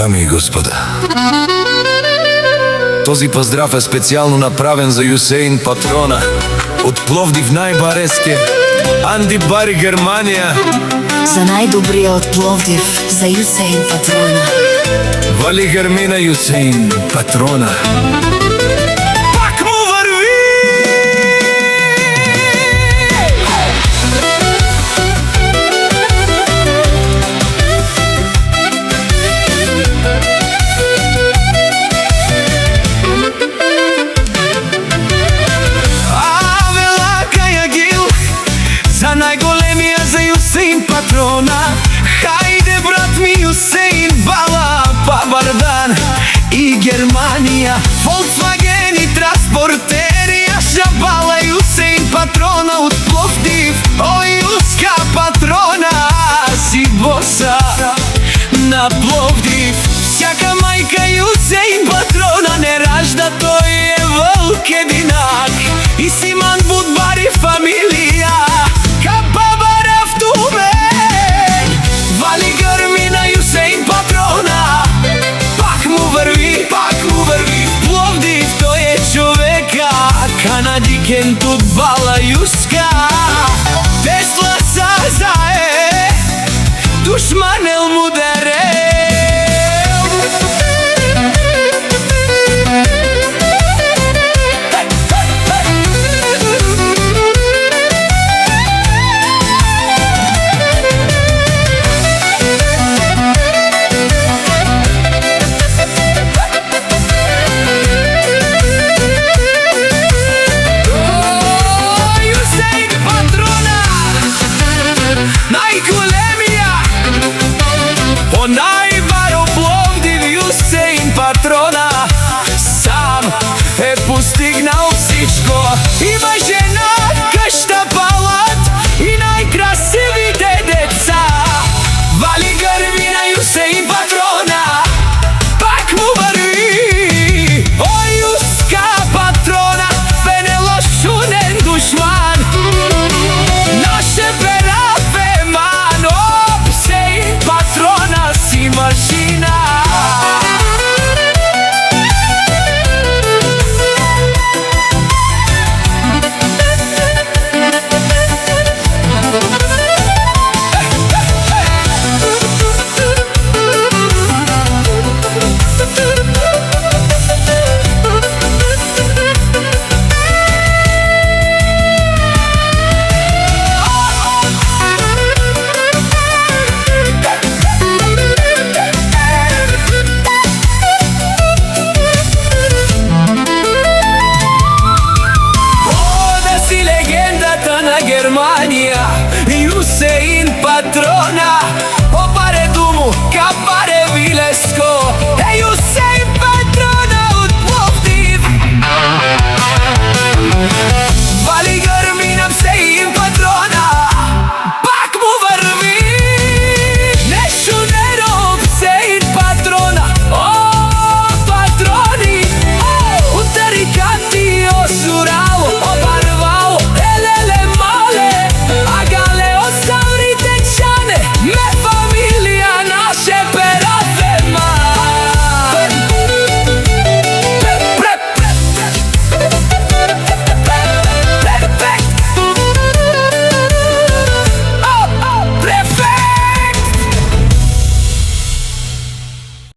Дами и господа, този поздрав е специјално направен за Јусеин Патрона од Пловдив најбареске, Анди Бари Германија. За најдобрија од Пловдив, за Јусеин Патрона. Вали Гермина Јусеин Патрона. Пак му врви! За најголемија, за Јусеин Патрона. Хајде брат ми Јусеин, бала па бардан и Германија. Volkswagen и транспортерија, шабала Јусеин Патрона од Пловдив. Ој Јуска Патрона, си боса на Пловдив. Сјака мајка Јусеин Патрона не ражда, тој е вълк единак. И Симан Будбари фамилија. Канадикен тут бала Јуска. Тесла саза е душмане